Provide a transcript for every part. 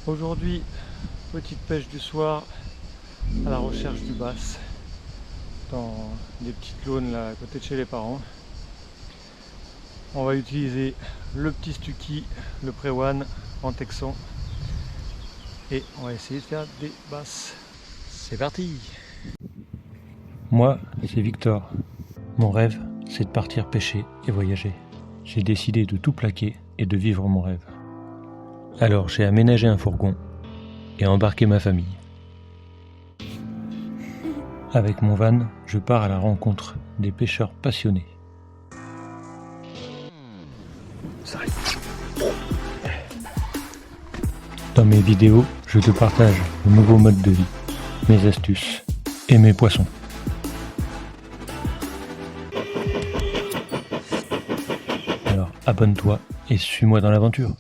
Aujourd'hui, petite pêche du soir à la recherche du bass dans des petites launes là à côté de chez les parents. On va utiliser le petit Stucky, le Pre-One en texan et on va essayer de faire des basses. C'est parti! Moi, c'est Victor. Mon rêve, c'est de partir pêcher et voyager. J'ai décidé de tout plaquer et de vivre mon rêve. Alors j'ai aménagé un fourgon et embarqué ma famille. Avec mon van, je pars à la rencontre des pêcheurs passionnés. Dans mes vidéos, je te partage de nouveaux modes de vie, mes astuces et mes poissons. Alors abonne-toi et suis-moi dans l'aventure.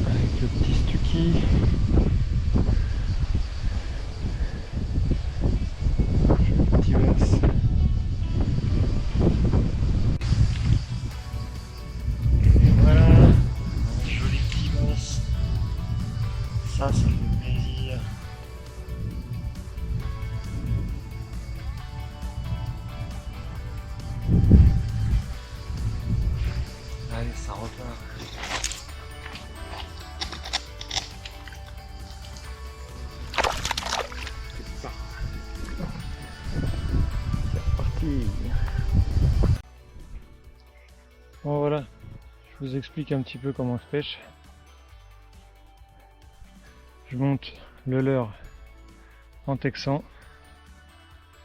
Avec le petit Stucky. Le petit bass. Et voilà, un joli petit bass. Ça fait plaisir. Allez, ça repart. C'est parti. Bon voilà, je vous explique un petit peu comment je pêche. Je monte le leurre en texan,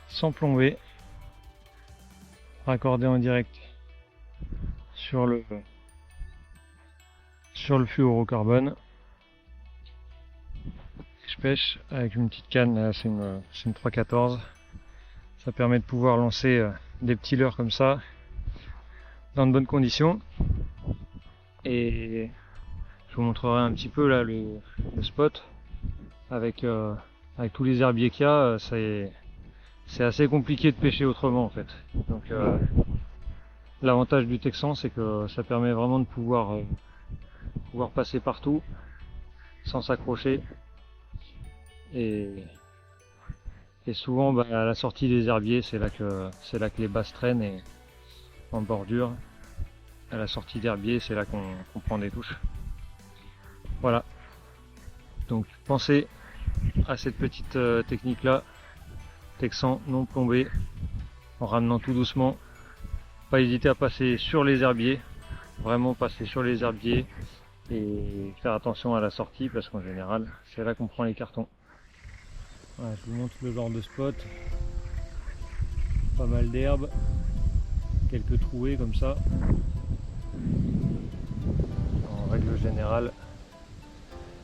sans plomber, raccordé en direct sur le fluorocarbone. Je pêche avec une petite canne, là, c'est une 314. Ça permet de pouvoir lancer des petits leurres comme ça dans de bonnes conditions. Et je vous montrerai un petit peu là le spot avec tous les herbiers qu'il y a. C'est assez compliqué de pêcher autrement en fait. Donc l'avantage du texan, c'est que ça permet vraiment de pouvoir passer partout sans s'accrocher. Et souvent à la sortie des herbiers, c'est là que les basses traînent, et en bordure, à la sortie d'herbier, c'est là qu'on prend des touches. Voilà. Donc pensez à cette petite technique là, texan non plombé, en ramenant tout doucement. Pas hésiter à passer sur les herbiers, vraiment passer sur les herbiers et faire attention à la sortie, parce qu'en général c'est là qu'on prend les cartons. Voilà, je vous montre le genre de spot, pas mal d'herbes, quelques trouées comme ça. En règle générale,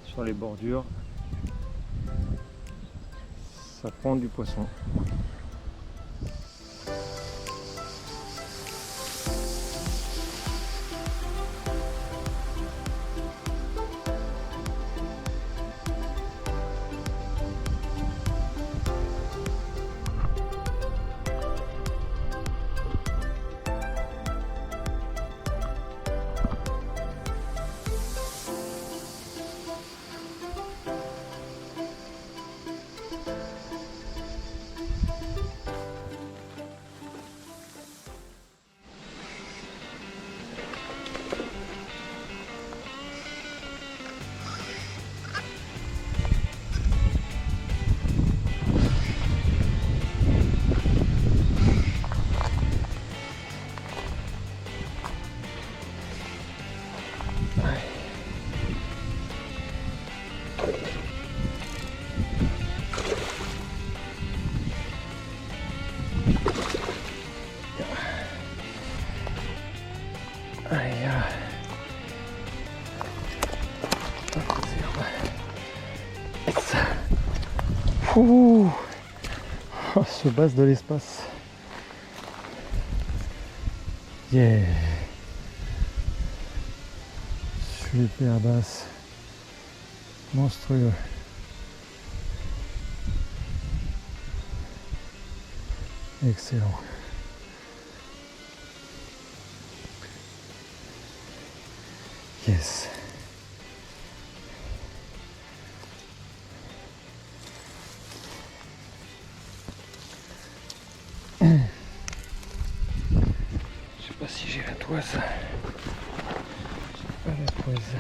sur les bordures, ça prend du poisson. Ouh, oh, ce basse de l'espace. Yeah. Super basse. Monstrueux. Excellent. Yes. Je sais pas si j'ai la toise. J'ai pas la toise.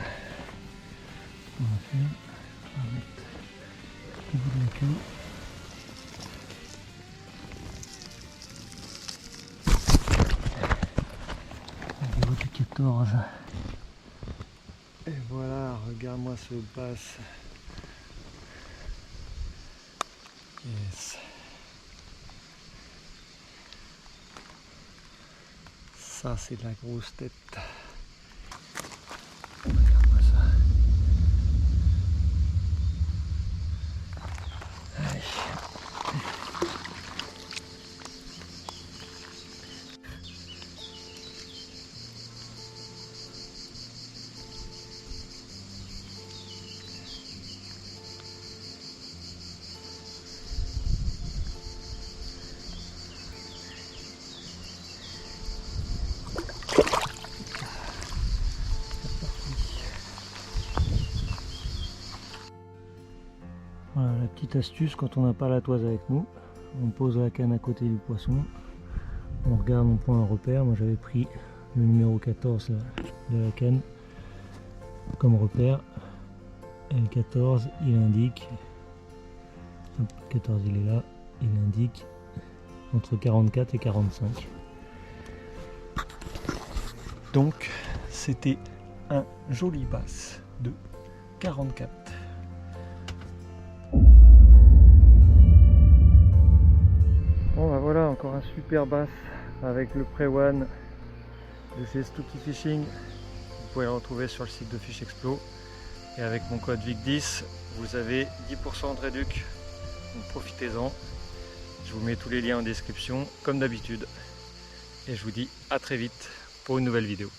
On va faire. On va mettre au bout de la queue. Au niveau du 14. Et voilà, regarde-moi ce basse. Yes. Ça c'est de la grosse tête. Regarde-moi ça. Allez. Voilà la petite astuce quand on n'a pas la toise avec nous. On pose la canne à côté du poisson. On regarde, on prend un repère. Moi j'avais pris le numéro 14 là, de la canne comme repère. Et le 14 il indique, hop, 14 il est là, il indique entre 44 et 45. Donc c'était un joli basse de 44. Bon bah voilà, encore un super bass avec le Pre-One de chez Stouky Fishing. Vous pouvez le retrouver sur le site de Fish Explo. Et avec mon code VIC10, vous avez 10% de réduc. Donc profitez-en. Je vous mets tous les liens en description comme d'habitude. Et je vous dis à très vite pour une nouvelle vidéo.